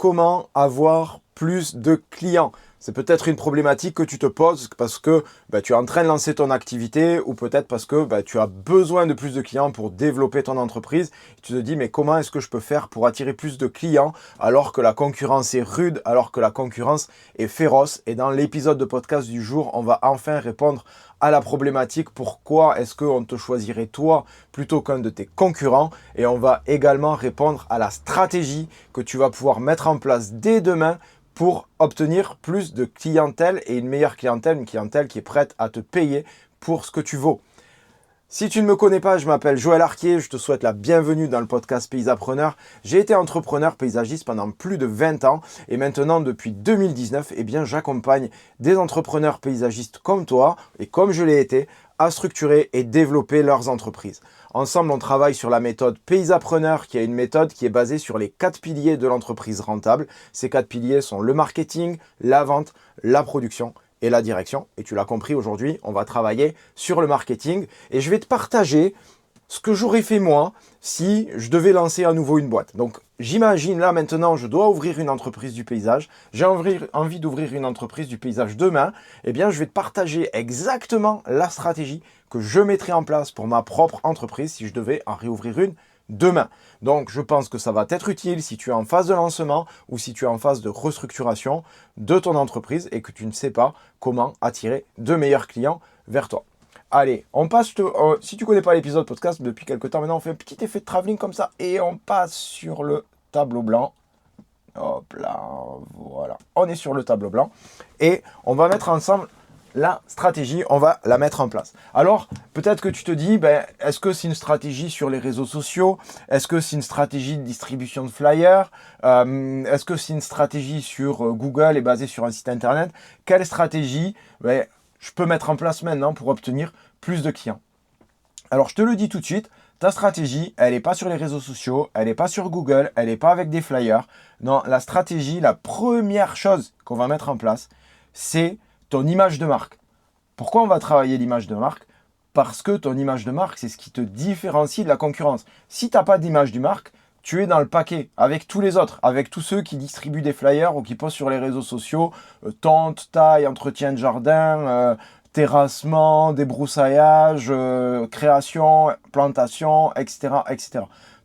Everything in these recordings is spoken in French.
comment avoir plus de clients. C'est peut-être une problématique que tu te poses parce que tu es en train de lancer ton activité ou peut-être parce que tu as besoin de plus de clients pour développer ton entreprise. Et tu te dis, mais comment est-ce que je peux faire pour attirer plus de clients alors que la concurrence est rude, alors que la concurrence est féroce? Et dans l'épisode de podcast du jour, on va enfin répondre à la problématique. Pourquoi est-ce qu'on te choisirait toi plutôt qu'un de tes concurrents? Et on va également répondre à la stratégie que tu vas pouvoir mettre en place dès demain pour obtenir plus de clientèle et une meilleure clientèle, une clientèle qui est prête à te payer pour ce que tu vaux. Si tu ne me connais pas, je m'appelle Joël Arquier, je te souhaite la bienvenue dans le podcast Paysapreneur. J'ai été entrepreneur paysagiste pendant plus de 20 ans et maintenant depuis 2019, j'accompagne des entrepreneurs paysagistes comme toi et comme je l'ai été à structurer et développer leurs entreprises. Ensemble, on travaille sur la méthode Paysapreneur, qui est une méthode qui est basée sur les 4 piliers de l'entreprise rentable. Ces 4 piliers sont le marketing, la vente, la production et la direction. Et tu l'as compris, aujourd'hui, on va travailler sur le marketing et je vais te partager ce que j'aurais fait moi si je devais lancer à nouveau une boîte. Donc, j'imagine là maintenant, je dois ouvrir une entreprise du paysage. J'ai envie d'ouvrir une entreprise du paysage demain. Je vais te partager exactement la stratégie que je mettrai en place pour ma propre entreprise si je devais en réouvrir une demain. Donc, je pense que ça va t'être utile si tu es en phase de lancement ou si tu es en phase de restructuration de ton entreprise et que tu ne sais pas comment attirer de meilleurs clients vers toi. Allez, on passe, si tu ne connais pas l'épisode podcast depuis quelques temps maintenant, on fait un petit effet de travelling comme ça et on passe sur le tableau blanc. Hop là, voilà. On est sur le tableau blanc et on va mettre ensemble la stratégie, on va la mettre en place. Alors, peut-être que tu te dis, est-ce que c'est une stratégie sur les réseaux sociaux? Est-ce que c'est une stratégie de distribution de flyers? Est-ce que c'est une stratégie sur Google et basée sur un site internet? Quelle stratégie je peux mettre en place maintenant pour obtenir plus de clients? Alors, je te le dis tout de suite, ta stratégie, elle n'est pas sur les réseaux sociaux, elle n'est pas sur Google, elle n'est pas avec des flyers. Non, la stratégie, la première chose qu'on va mettre en place, c'est ton image de marque. Pourquoi on va travailler l'image de marque? Parce que ton image de marque, c'est ce qui te différencie de la concurrence. Si tu n'as pas d'image de marque, tu es dans le paquet avec tous les autres, avec tous ceux qui distribuent des flyers ou qui postent sur les réseaux sociaux, tente, taille, entretien de jardin, terrassement, débroussaillage, création, plantation, etc., etc.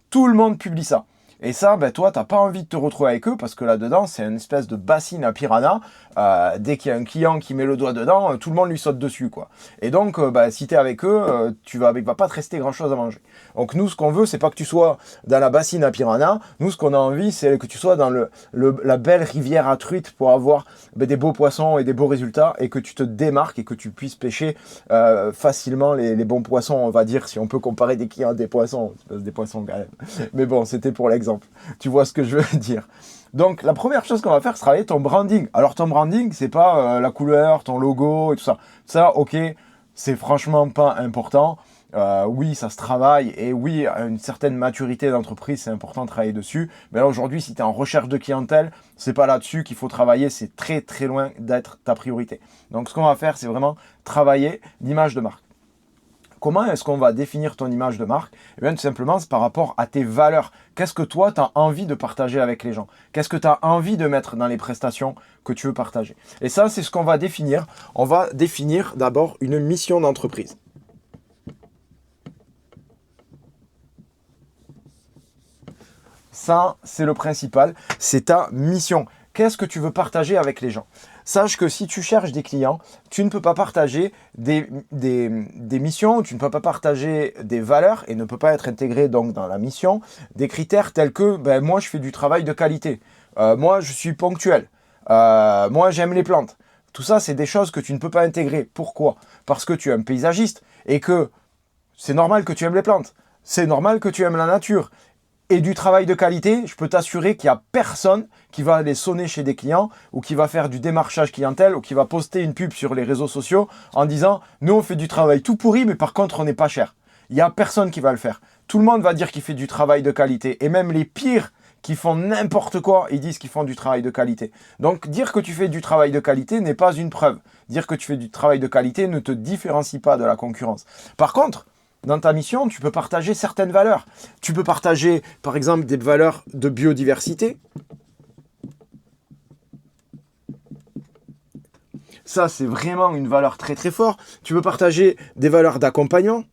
Tout le monde publie ça. Et ça, toi, tu n'as pas envie de te retrouver avec eux parce que là-dedans, c'est une espèce de bassine à piranha. Dès qu'il y a un client qui met le doigt dedans, tout le monde lui saute dessus, quoi. Et donc, si tu es avec eux, il va pas te rester grand-chose à manger. Donc, nous, ce qu'on veut, c'est pas que tu sois dans la bassine à piranha. Nous, ce qu'on a envie, c'est que tu sois dans la belle rivière à truites pour avoir des beaux poissons et des beaux résultats et que tu te démarques et que tu puisses pêcher facilement les bons poissons, on va dire, si on peut comparer des clients à des poissons. C'est des poissons quand même. Mais bon, c'était pour l'exemple. Tu vois ce que je veux dire. Donc, la première chose qu'on va faire, c'est travailler ton branding. Alors, ton branding, c'est pas la couleur, ton logo et tout ça. Ça, ok, c'est franchement pas important. Oui, ça se travaille et oui, à une certaine maturité d'entreprise, c'est important de travailler dessus. Mais là, aujourd'hui, si tu es en recherche de clientèle, c'est pas là-dessus qu'il faut travailler. C'est très, très loin d'être ta priorité. Donc, ce qu'on va faire, c'est vraiment travailler l'image de marque. Comment est-ce qu'on va définir ton image de marque? Tout simplement, c'est par rapport à tes valeurs. Qu'est-ce que toi, tu as envie de partager avec les gens? Qu'est-ce que tu as envie de mettre dans les prestations que tu veux partager? Et ça, c'est ce qu'on va définir. On va définir d'abord une mission d'entreprise. Ça, c'est le principal. C'est ta mission. Qu'est-ce que tu veux partager avec les gens? Sache que si tu cherches des clients, tu ne peux pas partager des missions, tu ne peux pas partager des valeurs et ne peut pas être intégré donc dans la mission des critères tels que moi je fais du travail de qualité, moi je suis ponctuel, moi j'aime les plantes. Tout ça, c'est des choses que tu ne peux pas intégrer. Pourquoi? Parce que tu es un paysagiste et que c'est normal que tu aimes les plantes, c'est normal que tu aimes la nature. Et du travail de qualité, je peux t'assurer qu'il n'y a personne qui va aller sonner chez des clients ou qui va faire du démarchage clientèle ou qui va poster une pub sur les réseaux sociaux en disant « Nous, on fait du travail tout pourri, mais par contre, on n'est pas cher. » Il n'y a personne qui va le faire. Tout le monde va dire qu'il fait du travail de qualité. Et même les pires qui font n'importe quoi, ils disent qu'ils font du travail de qualité. Donc, dire que tu fais du travail de qualité n'est pas une preuve. Dire que tu fais du travail de qualité ne te différencie pas de la concurrence. Par contre, dans ta mission, tu peux partager certaines valeurs. Tu peux partager, par exemple, des valeurs de biodiversité. Ça, c'est vraiment une valeur très très forte. Tu veux partager des valeurs d'accompagnement.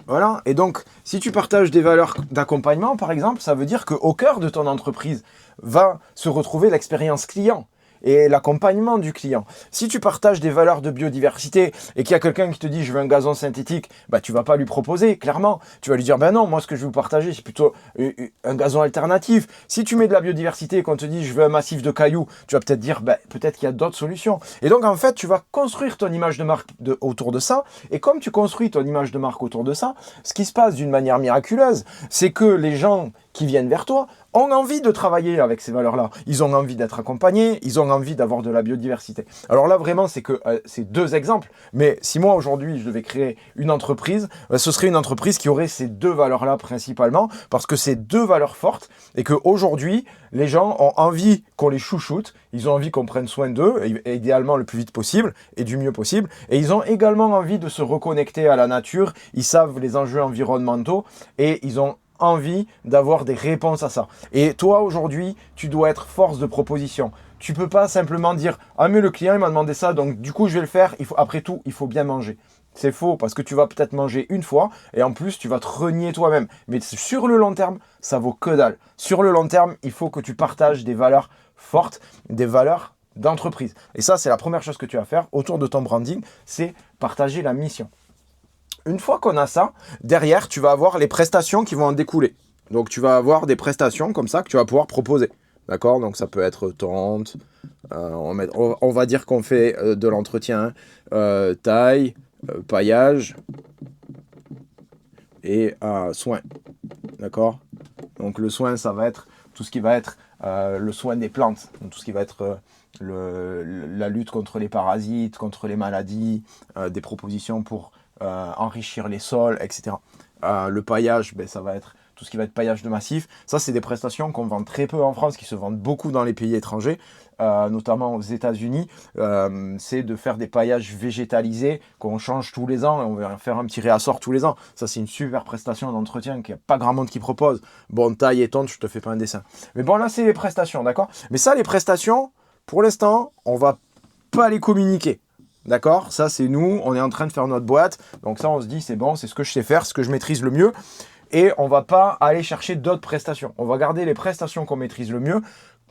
Voilà. Et donc, si tu partages des valeurs d'accompagnement, par exemple, ça veut dire qu'au cœur de ton entreprise va se retrouver l'expérience client et l'accompagnement du client. Si tu partages des valeurs de biodiversité et qu'il y a quelqu'un qui te dit je veux un gazon synthétique, bah tu vas pas lui proposer, clairement. Tu vas lui dire ben non, moi ce que je veux partager c'est plutôt un gazon alternatif. Si tu mets de la biodiversité et qu'on te dit je veux un massif de cailloux, tu vas peut-être dire ben peut-être qu'il y a d'autres solutions. Et donc en fait tu vas construire ton image de marque autour de ça. Et comme tu construis ton image de marque autour de ça, ce qui se passe d'une manière miraculeuse, c'est que les gens qui viennent vers toi ont envie de travailler avec ces valeurs-là. Ils ont envie d'être accompagnés, ils ont envie d'avoir de la biodiversité. Alors là, vraiment, c'est que c'est deux exemples. Mais si moi, aujourd'hui, je devais créer une entreprise, ce serait une entreprise qui aurait ces deux valeurs-là principalement, parce que c'est deux valeurs fortes et qu'aujourd'hui, les gens ont envie qu'on les chouchoute, ils ont envie qu'on prenne soin d'eux, idéalement le plus vite possible et du mieux possible. Et ils ont également envie de se reconnecter à la nature, ils savent les enjeux environnementaux et ils ont envie d'avoir des réponses à ça. Et toi, aujourd'hui, tu dois être force de proposition. Tu peux pas simplement dire « Ah mais le client il m'a demandé ça, donc du coup je vais le faire. » Après tout, il faut bien manger. C'est faux parce que tu vas peut-être manger une fois et en plus tu vas te renier toi-même. Mais sur le long terme, ça vaut que dalle. Sur le long terme, il faut que tu partages des valeurs fortes, des valeurs d'entreprise. Et ça, c'est la première chose que tu vas faire autour de ton branding, c'est partager la mission. Une fois qu'on a ça, derrière, tu vas avoir les prestations qui vont en découler. Donc, tu vas avoir des prestations comme ça que tu vas pouvoir proposer. D'accord? Donc, ça peut être tente. On va dire qu'on fait de l'entretien, taille, paillage et soin. D'accord? Donc, le soin, ça va être tout ce qui va être le soin des plantes. Donc, tout ce qui va être la lutte contre les parasites, contre les maladies, des propositions pour enrichir les sols, etc. Le paillage, ben, ça va être tout ce qui va être paillage de massif. Ça, c'est des prestations qu'on vend très peu en France, qui se vendent beaucoup dans les pays étrangers, notamment aux États-Unis. C'est de faire des paillages végétalisés qu'on change tous les ans et on va faire un petit réassort tous les ans. Ça, c'est une super prestation d'entretien qu'il n'y a pas grand monde qui propose. Bon, taille et tonte, je te fais pas un dessin. Mais bon, là, c'est les prestations, d'accord? Mais ça, les prestations, pour l'instant, on va pas les communiquer. D'accord? Ça, c'est nous, on est en train de faire notre boîte. Donc ça, on se dit, c'est bon, c'est ce que je sais faire, ce que je maîtrise le mieux. Et on ne va pas aller chercher d'autres prestations. On va garder les prestations qu'on maîtrise le mieux.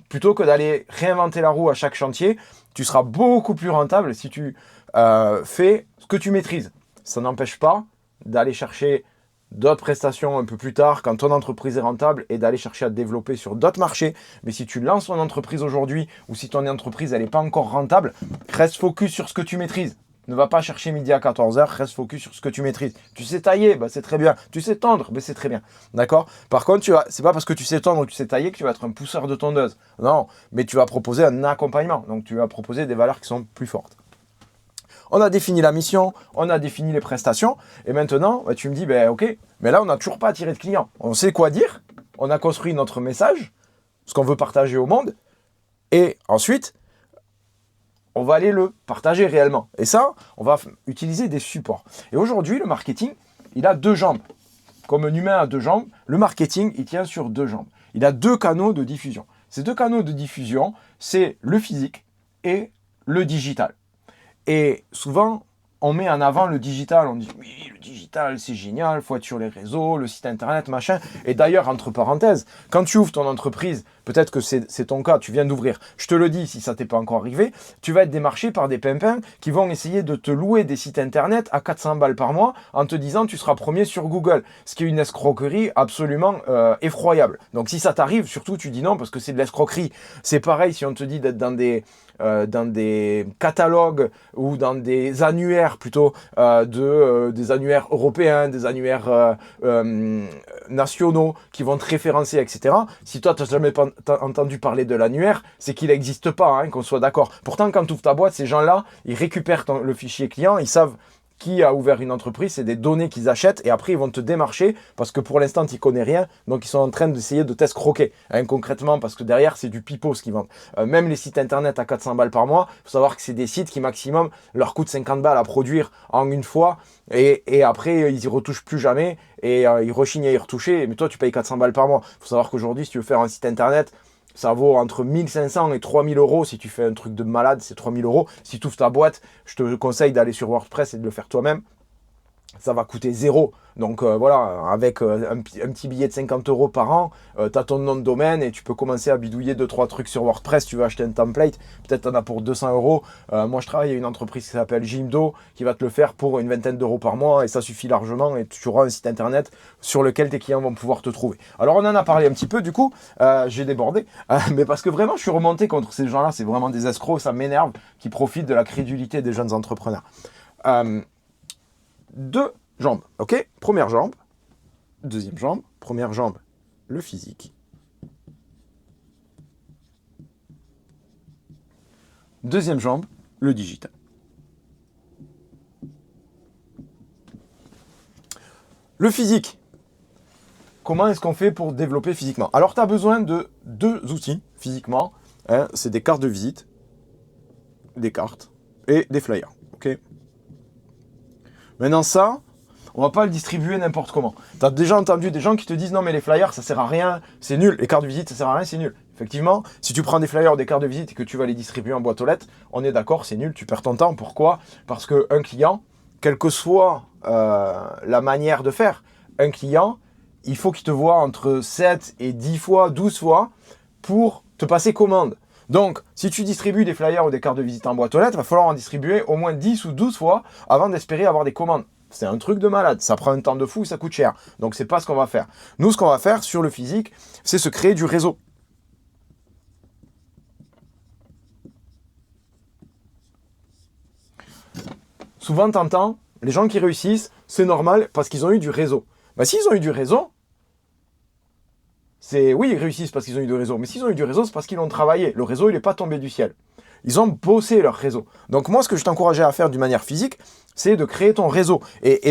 Plutôt que d'aller réinventer la roue à chaque chantier, tu seras beaucoup plus rentable si tu fais ce que tu maîtrises. Ça n'empêche pas d'aller chercher d'autres prestations un peu plus tard, quand ton entreprise est rentable, et d'aller chercher à te développer sur d'autres marchés. Mais si tu lances ton entreprise aujourd'hui, ou si ton entreprise n'est pas encore rentable, reste focus sur ce que tu maîtrises. Ne va pas chercher midi à 14h, reste focus sur ce que tu maîtrises. Tu sais tailler, bah c'est très bien. Tu sais tondre, bah c'est très bien. D'accord? Par contre, c'est pas parce que tu sais tondre ou tu sais tailler que tu vas être un pousseur de tondeuse. Non, mais tu vas proposer un accompagnement. Donc tu vas proposer des valeurs qui sont plus fortes. On a défini la mission, on a défini les prestations, et maintenant, bah, tu me dis, bah, ok, mais là, on n'a toujours pas attiré de clients. On sait quoi dire, on a construit notre message, ce qu'on veut partager au monde, et ensuite, on va aller le partager réellement. Et ça, on va utiliser des supports. Et aujourd'hui, le marketing, il a deux jambes. Comme un humain a deux jambes, le marketing, il tient sur deux jambes. Il a deux canaux de diffusion. Ces deux canaux de diffusion, c'est le physique et le digital. Et souvent, on met en avant le digital. On dit, oui, le digital, c'est génial, il faut être sur les réseaux, le site internet, machin. Et d'ailleurs, entre parenthèses, quand tu ouvres ton entreprise, peut-être que c'est ton cas, tu viens d'ouvrir, je te le dis si ça t'est pas encore arrivé, tu vas être démarché par des pimpins qui vont essayer de te louer des sites internet à 400 balles par mois en te disant tu seras premier sur Google. Ce qui est une escroquerie absolument effroyable. Donc si ça t'arrive, surtout tu dis non parce que c'est de l'escroquerie. C'est pareil si on te dit d'être dans des catalogues ou dans des annuaires plutôt des annuaires européens, des annuaires nationaux qui vont te référencer, etc. Si toi, tu n'as jamais entendu parler de l'annuaire, c'est qu'il n'existe pas, hein, qu'on soit d'accord. Pourtant, quand tu ouvres ta boîte, ces gens-là, ils récupèrent le fichier client, ils savent qui a ouvert une entreprise, c'est des données qu'ils achètent et après ils vont te démarcher parce que pour l'instant tu n'y connais rien, donc ils sont en train d'essayer de t'escroquer, hein, concrètement, parce que derrière c'est du pipeau ce qu'ils vendent. Même les sites internet à 400 balles par mois, il faut savoir que c'est des sites qui maximum leur coûtent 50 balles à produire en une fois et après ils y retouchent plus jamais et ils rechignent à y retoucher, mais toi tu payes 400 balles par mois. Il faut savoir qu'aujourd'hui si tu veux faire un site internet, ça vaut entre 1500 et 3000 euros. Si tu fais un truc de malade, c'est 3000 euros. Si tu ouvres ta boîte, je te conseille d'aller sur WordPress et de le faire toi-même. Ça va coûter zéro. Donc voilà, avec un petit billet de 50 euros par an, tu as ton nom de domaine et tu peux commencer à bidouiller 2-3 trucs sur WordPress. Tu veux acheter un template, peut-être tu en as pour 200 euros. Moi, je travaille à une entreprise qui s'appelle Jimdo qui va te le faire pour une vingtaine d'euros par mois et ça suffit largement. Et tu auras un site internet sur lequel tes clients vont pouvoir te trouver. Alors, on en a parlé un petit peu, du coup, j'ai débordé, mais parce que vraiment, je suis remonté contre ces gens-là. C'est vraiment des escrocs, ça m'énerve, qui profitent de la crédulité des jeunes entrepreneurs. Deux jambes, ok? Première jambe, deuxième jambe, première jambe, le physique. Deuxième jambe, le digital. Le physique. Comment est-ce qu'on fait pour développer physiquement? Alors, tu as besoin de deux outils physiquement. Hein, c'est des cartes de visite, des cartes et des flyers, ok? Maintenant, ça, on va pas le distribuer n'importe comment. Tu as déjà entendu des gens qui te disent non mais les flyers ça sert à rien, c'est nul, les cartes de visite ça sert à rien, c'est nul. Effectivement, si tu prends des flyers ou des cartes de visite et que tu vas les distribuer en boîte aux lettres, on est d'accord, c'est nul, tu perds ton temps. Pourquoi? Parce qu'un client, quelle que soit la manière de faire, un client, il faut qu'il te voit entre 7 et 10 fois, 12 fois pour te passer commande. Donc, si tu distribues des flyers ou des cartes de visite en boîte aux lettres, il va falloir en distribuer au moins 10 ou 12 fois avant d'espérer avoir des commandes. C'est un truc de malade, ça prend un temps de fou et ça coûte cher. Donc, c'est pas ce qu'on va faire. Nous, ce qu'on va faire sur le physique, c'est se créer du réseau. Souvent, tu entends, les gens qui réussissent, c'est normal parce qu'ils ont eu du réseau. Bah, s'ils ont eu du réseau, oui, ils réussissent parce qu'ils ont eu du réseau, mais s'ils ont eu du réseau, c'est parce qu'ils l'ont travaillé. Le réseau, il n'est pas tombé du ciel. Ils ont bossé leur réseau. Donc moi, ce que je t'encourageais à faire d'une manière physique, c'est de créer ton réseau. Et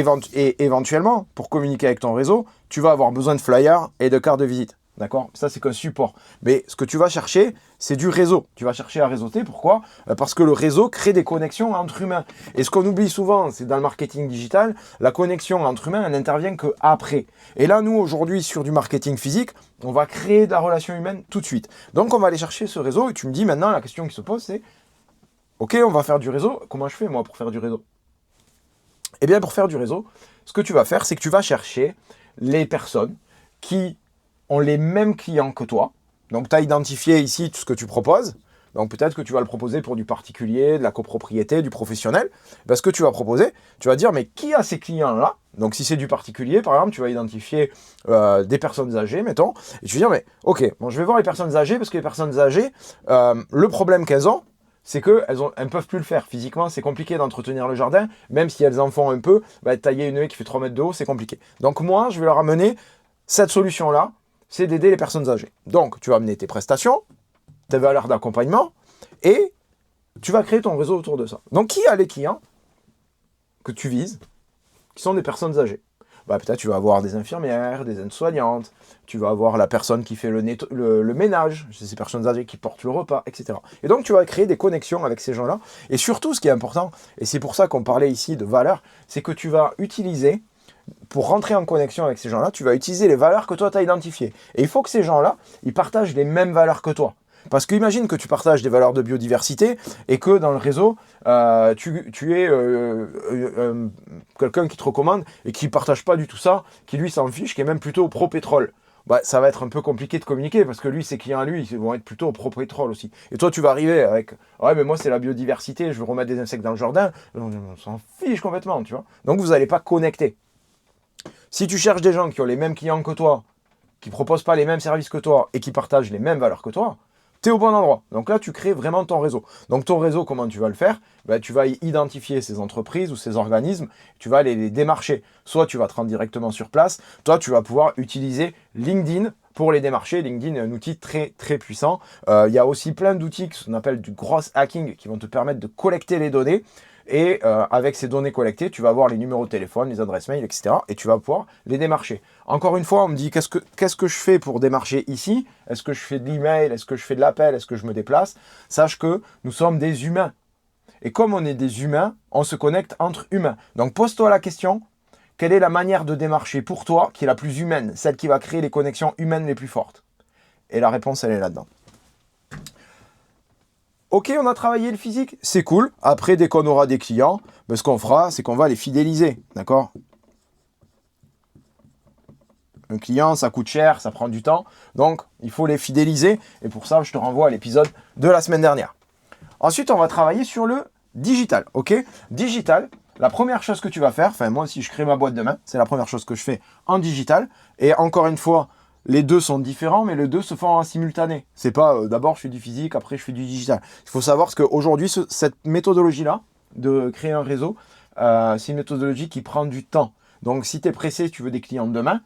éventuellement, pour communiquer avec ton réseau, tu vas avoir besoin de flyers et de cartes de visite. D'accord? Ça, c'est qu'un support. Mais ce que tu vas chercher, c'est du réseau. Tu vas chercher à réseauter. Pourquoi? Parce que le réseau crée des connexions entre humains. Et ce qu'on oublie souvent, c'est dans le marketing digital, la connexion entre humains, elle n'intervient qu'après. Et là, nous, aujourd'hui, sur du marketing physique, on va créer de la relation humaine tout de suite. Donc, on va aller chercher ce réseau. Et tu me dis maintenant, la question qui se pose, c'est ok, on va faire du réseau. Comment je fais, moi, pour faire du réseau? Eh bien, pour faire du réseau, ce que tu vas faire, c'est que tu vas chercher les personnes qui ont les mêmes clients que toi. Donc, tu as identifié ici tout ce que tu proposes. Donc, peut-être que tu vas le proposer pour du particulier, de la copropriété, du professionnel. Ben, ce que tu vas proposer, tu vas dire, mais qui a ces clients-là? Donc, si c'est du particulier, par exemple, tu vas identifier des personnes âgées, mettons. Et tu vas dire, mais ok, bon, je vais voir les personnes âgées, parce que les personnes âgées, le problème qu'elles ont, c'est qu'elles ne peuvent plus le faire. Physiquement, c'est compliqué d'entretenir le jardin. Même si elles en font un peu, ben, tailler une haie qui fait 3 mètres de haut, c'est compliqué. Donc, moi, je vais leur amener cette solution-là, c'est d'aider les personnes âgées. Donc, tu vas amener tes prestations, tes valeurs d'accompagnement, et tu vas créer ton réseau autour de ça. Donc, qui a les clients que tu vises, qui sont des personnes âgées? Bah, peut-être tu vas avoir des infirmières, des aides-soignantes, tu vas avoir la personne qui fait le ménage, c'est ces personnes âgées qui portent le repas, etc. Et donc, tu vas créer des connexions avec ces gens-là. Et surtout, ce qui est important, et c'est pour ça qu'on parlait ici de valeurs, c'est que tu vas utiliser, pour rentrer en connexion avec ces gens-là, tu vas utiliser les valeurs que toi, tu as identifiées. Et il faut que ces gens-là, ils partagent les mêmes valeurs que toi. Parce qu'imagine que tu partages des valeurs de biodiversité et que dans le réseau, tu es quelqu'un qui te recommande et qui ne partage pas du tout ça, qui lui s'en fiche, qui est même plutôt pro-pétrole. Bah, ça va être un peu compliqué de communiquer parce que lui, ses clients à lui, ils vont être plutôt pro-pétrole aussi. Et toi, tu vas arriver avec « Ouais, mais moi, c'est la biodiversité, je veux remettre des insectes dans le jardin. » On s'en fiche complètement, tu vois. Donc, vous n'allez pas connecter. Si tu cherches des gens qui ont les mêmes clients que toi, qui ne proposent pas les mêmes services que toi et qui partagent les mêmes valeurs que toi, tu es au bon endroit. Donc là, tu crées vraiment ton réseau. Donc ton réseau, comment tu vas le faire? Ben, tu vas identifier ces entreprises ou ces organismes, tu vas les démarcher. Soit tu vas te rendre directement sur place, toi tu vas pouvoir utiliser LinkedIn pour les démarcher. LinkedIn est un outil très très puissant. Il y a aussi plein d'outils qu'on appelle du gross hacking qui vont te permettre de collecter les données. Et avec ces données collectées, tu vas avoir les numéros de téléphone, les adresses mail, etc. Et tu vas pouvoir les démarcher. Encore une fois, on me dit qu'est-ce que je fais pour démarcher ici? Est-ce que je fais de l'email? Est-ce que je fais de l'appel? Est-ce que je me déplace? Sache que nous sommes des humains. Et comme on est des humains, on se connecte entre humains. Donc pose-toi la question, quelle est la manière de démarcher pour toi qui est la plus humaine, celle qui va créer les connexions humaines les plus fortes? Et la réponse, elle est là-dedans. Ok, on a travaillé le physique, c'est cool. Après, dès qu'on aura des clients, ce qu'on fera, c'est qu'on va les fidéliser, d'accord? Un client, ça coûte cher, ça prend du temps, donc il faut les fidéliser. Et pour ça, je te renvoie à l'épisode de la semaine dernière. Ensuite, on va travailler sur le digital, ok? Digital, la première chose que tu vas faire, enfin moi, si je crée ma boîte demain, c'est la première chose que je fais en digital. Et encore une fois, les deux sont différents, mais les deux se font en simultané. C'est pas d'abord je fais du physique, après je fais du digital. Il faut savoir qu'aujourd'hui, cette méthodologie-là, de créer un réseau, c'est une méthodologie qui prend du temps. Donc si tu es pressé, tu veux des clients demain,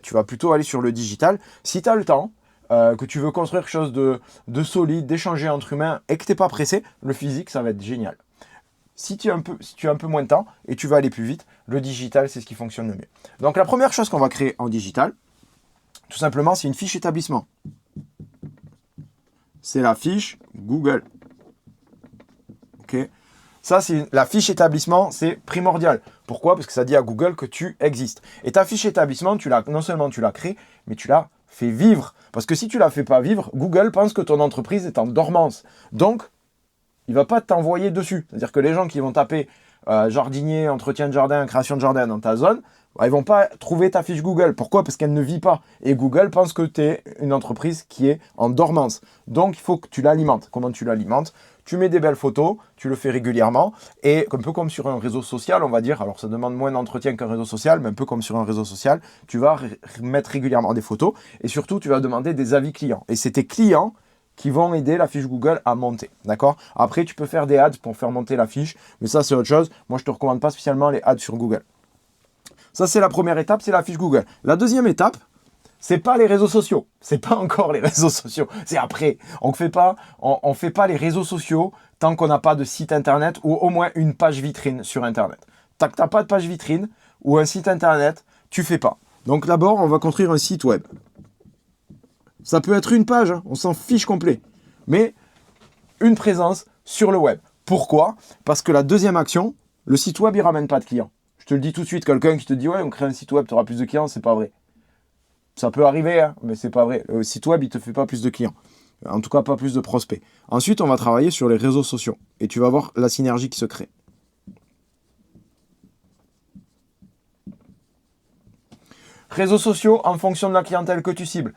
tu vas plutôt aller sur le digital. Si tu as le temps, que tu veux construire quelque chose de solide, d'échanger entre humains et que tu n'es pas pressé, le physique, ça va être génial. Si tu as un peu moins de temps et tu vas aller plus vite, le digital, c'est ce qui fonctionne le mieux. Donc la première chose qu'on va créer en digital, tout simplement, c'est une fiche établissement. C'est la fiche Google. Ok. Ça, c'est la fiche établissement, c'est primordial. Pourquoi? Parce que ça dit à Google que tu existes. Et ta fiche établissement, non seulement tu l'as créée, mais tu l'as fait vivre. Parce que si tu ne la fais pas vivre, Google pense que ton entreprise est en dormance. Donc, il ne va pas t'envoyer dessus. C'est-à-dire que les gens qui vont taper jardinier, entretien de jardin, création de jardin dans ta zone, ils ne vont pas trouver ta fiche Google. Pourquoi? Parce qu'elle ne vit pas. Et Google pense que tu es une entreprise qui est en dormance. Donc, il faut que tu l'alimentes. Comment tu l'alimentes? Tu mets des belles photos, tu le fais régulièrement. Et un peu comme sur un réseau social, on va dire, alors ça demande moins d'entretien qu'un réseau social, mais un peu comme sur un réseau social, tu vas mettre régulièrement des photos. Et surtout, tu vas demander des avis clients. Et c'est tes clients qui vont aider la fiche Google à monter, d'accord? Après, tu peux faire des ads pour faire monter la fiche, mais ça, c'est autre chose. Moi, je ne te recommande pas spécialement les ads sur Google. Ça, c'est la première étape, c'est la fiche Google. La deuxième étape, c'est pas les réseaux sociaux. C'est pas encore les réseaux sociaux. C'est après. On fait pas les réseaux sociaux tant qu'on n'a pas de site internet ou au moins une page vitrine sur internet. Tant que tu n'as pas de page vitrine ou un site internet, tu fais pas. Donc d'abord, on va construire un site web. Ça peut être une page, hein, on s'en fiche complet. Mais une présence sur le web. Pourquoi? Parce que la deuxième action, le site web, il ne ramène pas de clients. Je te le dis tout de suite, quelqu'un qui te dit « Ouais, on crée un site web, tu auras plus de clients », c'est pas vrai. Ça peut arriver, hein, mais c'est pas vrai. Le site web, il ne te fait pas plus de clients. En tout cas, pas plus de prospects. Ensuite, on va travailler sur les réseaux sociaux. Et tu vas voir la synergie qui se crée. Réseaux sociaux en fonction de la clientèle que tu cibles.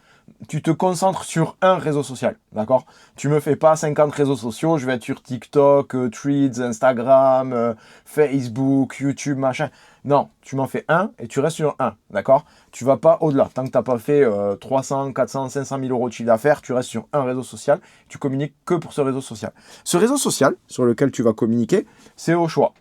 Tu te concentres sur un réseau social, d'accord? Tu me fais pas 50 réseaux sociaux, je vais être sur TikTok, Threads, Instagram, Facebook, YouTube, machin. Non, tu m'en fais un et tu restes sur un, d'accord? Tu vas pas au-delà. Tant que tu n'as pas fait 300, 400, 500 000 euros de chiffre d'affaires, tu restes sur un réseau social. Tu communiques que pour ce réseau social. Ce réseau social sur lequel tu vas communiquer, c'est au choix.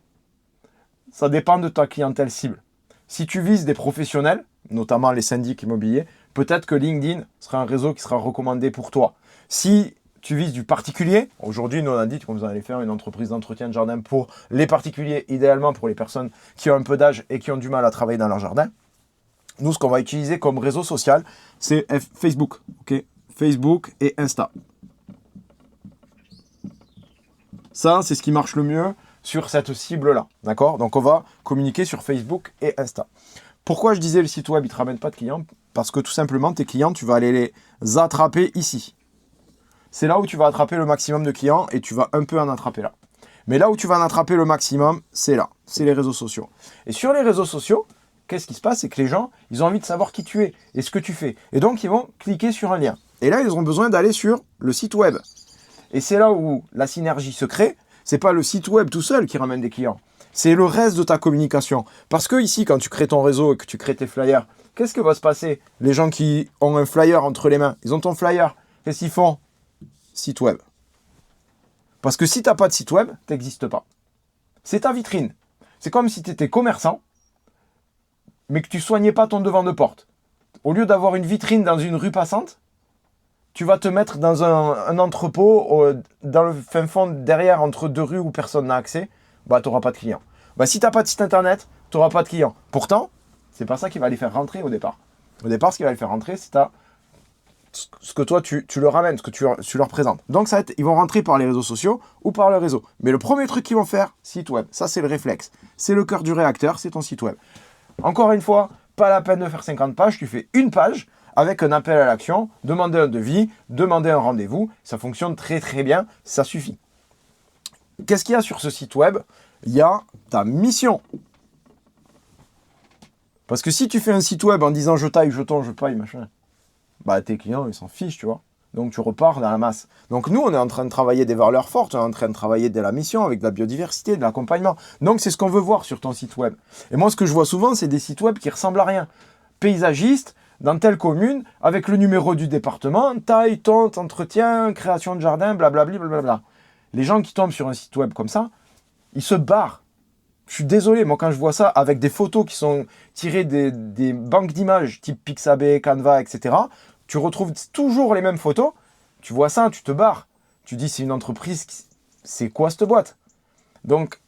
Ça dépend de ta clientèle cible. Si tu vises des professionnels, notamment les syndics immobiliers, peut-être que LinkedIn sera un réseau qui sera recommandé pour toi. Si tu vises du particulier, aujourd'hui, nous on a dit qu'on allait faire une entreprise d'entretien de jardin pour les particuliers, idéalement pour les personnes qui ont un peu d'âge et qui ont du mal à travailler dans leur jardin. Nous, ce qu'on va utiliser comme réseau social, c'est Facebook. Okay, Facebook et Insta. Ça, c'est ce qui marche le mieux sur cette cible-là. D'accord? Donc, on va communiquer sur Facebook et Insta. Pourquoi je disais le site web, il ne te ramène pas de clients? Parce que tout simplement, tes clients, tu vas aller les attraper ici. C'est là où tu vas attraper le maximum de clients et tu vas un peu en attraper là. Mais là où tu vas en attraper le maximum, c'est là. C'est les réseaux sociaux. Et sur les réseaux sociaux, qu'est-ce qui se passe? C'est que les gens, ils ont envie de savoir qui tu es et ce que tu fais. Et donc, ils vont cliquer sur un lien. Et là, ils auront besoin d'aller sur le site web. Et c'est là où la synergie se crée. Ce n'est pas le site web tout seul qui ramène des clients. C'est le reste de ta communication. Parce que ici, quand tu crées ton réseau et que tu crées tes flyers, qu'est-ce que va se passer? Les gens qui ont un flyer entre les mains, ils ont ton flyer. Qu'est-ce qu'ils font? Site web. Parce que si tu n'as pas de site web, tu n'existes pas. C'est ta vitrine. C'est comme si tu étais commerçant, mais que tu ne soignais pas ton devant de porte. Au lieu d'avoir une vitrine dans une rue passante, tu vas te mettre dans un entrepôt dans le fin fond derrière entre deux rues où personne n'a accès bah, tu n'auras pas de clients. Bah, si tu n'as pas de site internet, tu n'auras pas de clients. Pourtant, c'est pas ça qui va les faire rentrer au départ. Au départ, ce qui va les faire rentrer, c'est ce que toi, tu leur ramènes, ce que tu leur présentes. Donc, ça va être, ils vont rentrer par les réseaux sociaux ou par le réseau. Mais le premier truc qu'ils vont faire, site web. Ça, c'est le réflexe. C'est le cœur du réacteur, c'est ton site web. Encore une fois, pas la peine de faire 50 pages. Tu fais une page avec un appel à l'action, demander un devis, demander un rendez-vous. Ça fonctionne très, très bien. Ça suffit. Qu'est-ce qu'il y a sur ce site web? Il y a ta mission. Parce que si tu fais un site web en disant je taille, je tends, je paye, machin, bah tes clients, ils s'en fichent, tu vois. Donc tu repars dans la masse. Donc nous, on est en train de travailler des valeurs fortes, on est en train de travailler de la mission avec de la biodiversité, de l'accompagnement. Donc c'est ce qu'on veut voir sur ton site web. Et moi, ce que je vois souvent, c'est des sites web qui ressemblent à rien. Paysagiste, dans telle commune, avec le numéro du département, taille, tonte, entretien, création de jardin, blablabla, blablabla. Les gens qui tombent sur un site web comme ça, ils se barrent. Je suis désolé, moi quand je vois ça avec des photos qui sont tirées des banques d'images type Pixabay, Canva, etc., tu retrouves toujours les mêmes photos, tu vois ça, tu te barres. Tu dis c'est une entreprise, c'est quoi cette boîte? Donc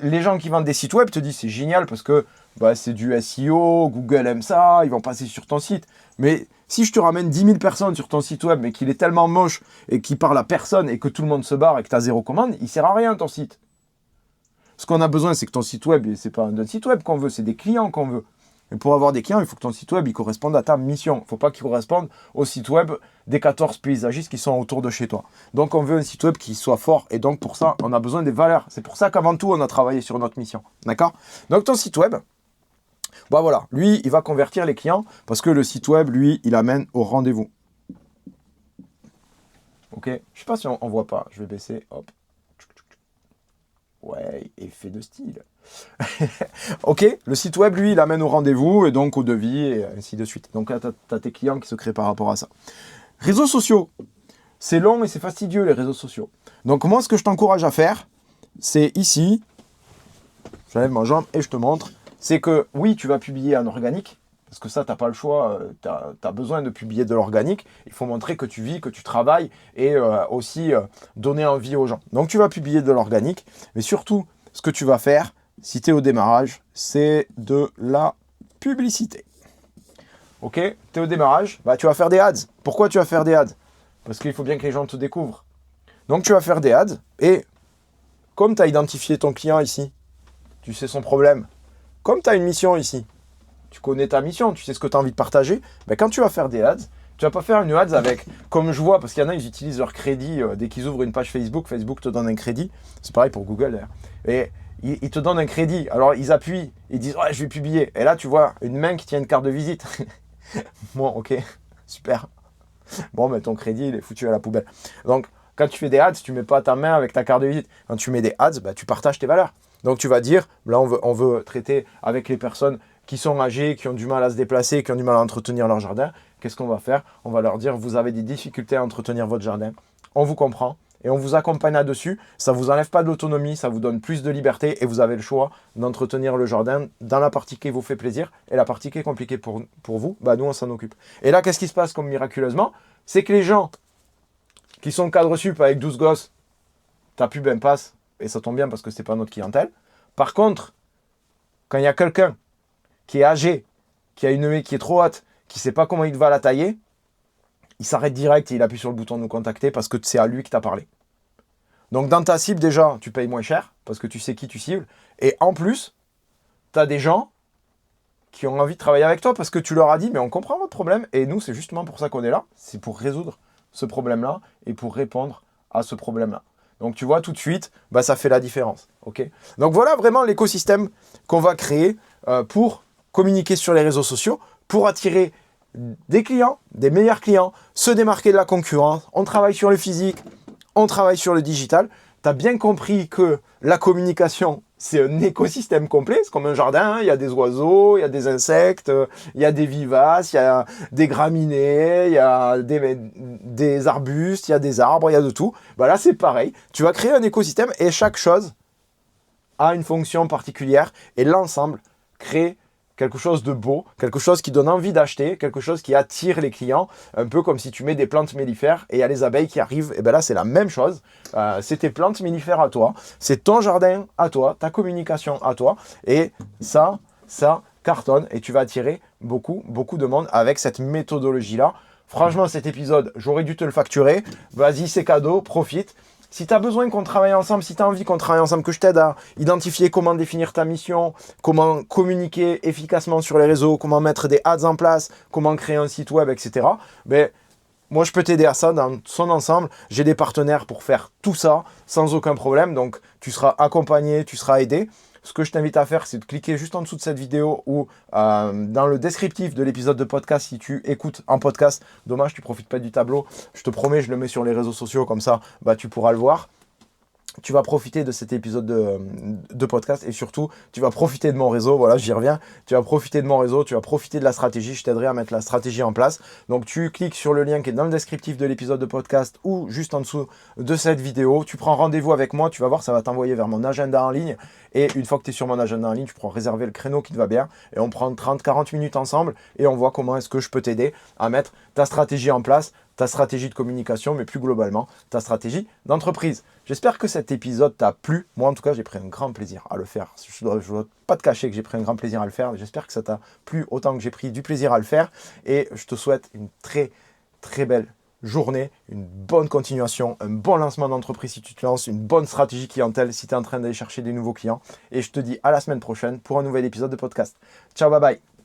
les gens qui vendent des sites web te disent c'est génial parce que bah, c'est du SEO, Google aime ça, ils vont passer sur ton site. Mais si je te ramène 10 000 personnes sur ton site web mais qu'il est tellement moche et qu'il parle à personne et que tout le monde se barre et que tu as zéro commande, il ne sert à rien ton site. Ce qu'on a besoin, c'est que ton site web, c'est pas un site web qu'on veut, c'est des clients qu'on veut. Et pour avoir des clients, il faut que ton site web il corresponde à ta mission. Il ne faut pas qu'il corresponde au site web des 14 paysagistes qui sont autour de chez toi. Donc, on veut un site web qui soit fort. Et donc, pour ça, on a besoin des valeurs. C'est pour ça qu'avant tout, on a travaillé sur notre mission. D'accord? Donc, ton site web, bah voilà, lui, il va convertir les clients parce que le site web, lui, il amène au rendez-vous. Ok? Je ne sais pas si on ne voit pas. Je vais baisser. Hop. Ouais, effet de style. Ok, le site web, lui, il amène au rendez-vous et donc au devis et ainsi de suite. Donc là, tu as tes clients qui se créent par rapport à ça. Réseaux sociaux, c'est long et c'est fastidieux, les réseaux sociaux. Donc moi, ce que je t'encourage à faire, c'est ici, j'enlève ma jambe et je te montre, c'est que oui, tu vas publier en organique, parce que ça, tu n'as pas le choix, tu as besoin de publier de l'organique. Il faut montrer que tu vis, que tu travailles et aussi donner envie aux gens. Donc, tu vas publier de l'organique. Mais surtout, ce que tu vas faire, si tu es au démarrage, c'est de la publicité. Ok? Tu es au démarrage, bah, tu vas faire des ads. Pourquoi tu vas faire des ads? Parce qu'il faut bien que les gens te découvrent. Donc, tu vas faire des ads. Et comme tu as identifié ton client ici, tu sais son problème. Comme tu as une mission ici, tu connais ta mission, tu sais ce que tu as envie de partager, ben quand tu vas faire des ads, tu vas pas faire une ads avec, comme je vois, parce qu'il y en a, ils utilisent leur crédit, dès qu'ils ouvrent une page Facebook, Facebook te donne un crédit, c'est pareil pour Google d'ailleurs, et ils te donnent un crédit, alors ils appuient, ils disent, ouais, je vais publier, et là tu vois une main qui tient une carte de visite, bon, ok, super, bon, mais ton crédit, il est foutu à la poubelle. Donc, quand tu fais des ads, tu mets pas ta main avec ta carte de visite, quand tu mets des ads, ben, tu partages tes valeurs. Donc tu vas dire, là on veut traiter avec les personnes qui sont âgées, qui ont du mal à se déplacer, qui ont du mal à entretenir leur jardin. Qu'est-ce qu'on va faire? On va leur dire, vous avez des difficultés à entretenir votre jardin. On vous comprend et on vous accompagne là-dessus. Ça ne vous enlève pas de l'autonomie, ça vous donne plus de liberté et vous avez le choix d'entretenir le jardin dans la partie qui vous fait plaisir et la partie qui est compliquée pour vous, bah nous on s'en occupe. Et là, qu'est-ce qui se passe comme miraculeusement? C'est que les gens qui sont cadre sup avec 12 gosses, ta pub elle passe et ça tombe bien parce que ce n'est pas notre clientèle. Par contre, quand il y a quelqu'un qui est âgé, qui a une haie qui est trop haute, qui ne sait pas comment il va la tailler, il s'arrête direct et il appuie sur le bouton de nous contacter parce que c'est à lui que tu as parlé. Donc dans ta cible déjà, tu payes moins cher parce que tu sais qui tu cibles. Et en plus, tu as des gens qui ont envie de travailler avec toi parce que tu leur as dit, mais on comprend votre problème et nous, c'est justement pour ça qu'on est là. C'est pour résoudre ce problème-là et pour répondre à ce problème-là. Donc tu vois tout de suite, bah, ça fait la différence. Okay. Donc voilà vraiment l'écosystème qu'on va créer pour communiquer sur les réseaux sociaux, pour attirer des clients, des meilleurs clients, se démarquer de la concurrence. On travaille sur le physique, on travaille sur le digital. Tu as bien compris que la communication, c'est un écosystème complet. C'est comme un jardin, hein. Il y a des oiseaux, il y a des insectes, il y a des vivaces, il y a des graminées, il y a des arbustes, il y a des arbres, il y a de tout. Bah là, c'est pareil. Tu vas créer un écosystème et chaque chose a une fonction particulière et l'ensemble crée quelque chose de beau, quelque chose qui donne envie d'acheter, quelque chose qui attire les clients, un peu comme si tu mets des plantes mellifères et il y a les abeilles qui arrivent. Et bien là, c'est la même chose. C'est tes plantes mellifères à toi, c'est ton jardin à toi, ta communication à toi. Et ça cartonne et tu vas attirer beaucoup de monde avec cette méthodologie-là. Franchement, cet épisode, j'aurais dû te le facturer. Vas-y, c'est cadeau, profite. Si tu as besoin qu'on travaille ensemble, si tu as envie qu'on travaille ensemble, que je t'aide à identifier comment définir ta mission, comment communiquer efficacement sur les réseaux, comment mettre des ads en place, comment créer un site web, etc. Ben, moi, je peux t'aider à ça dans son ensemble. J'ai des partenaires pour faire tout ça sans aucun problème. Donc, tu seras accompagné, tu seras aidé. Ce que je t'invite à faire, c'est de cliquer juste en dessous de cette vidéo ou dans le descriptif de l'épisode de podcast si tu écoutes en podcast. Dommage, tu ne profites pas du tableau. Je te promets, je le mets sur les réseaux sociaux comme ça, tu pourras le voir. Tu vas profiter de cet épisode de podcast et surtout, tu vas profiter de mon réseau. Voilà, j'y reviens. Tu vas profiter de mon réseau, tu vas profiter de la stratégie. Je t'aiderai à mettre la stratégie en place. Donc, tu cliques sur le lien qui est dans le descriptif de l'épisode de podcast ou juste en dessous de cette vidéo. Tu prends rendez-vous avec moi. Tu vas voir, ça va t'envoyer vers mon agenda en ligne. Et une fois que tu es sur mon agenda en ligne, tu pourras réserver le créneau qui te va bien. Et on prend 30-40 minutes ensemble et on voit comment est-ce que je peux t'aider à mettre ta stratégie en place, ta stratégie de communication, mais plus globalement, ta stratégie d'entreprise. J'espère que cet épisode t'a plu. Moi, en tout cas, j'ai pris un grand plaisir à le faire. Je ne dois pas te cacher que j'ai pris un grand plaisir à le faire. J'espère que ça t'a plu autant que j'ai pris du plaisir à le faire. Et je te souhaite une très, très belle journée, une bonne continuation, un bon lancement d'entreprise si tu te lances, une bonne stratégie clientèle si tu es en train d'aller chercher des nouveaux clients. Et je te dis à la semaine prochaine pour un nouvel épisode de podcast. Ciao, bye bye.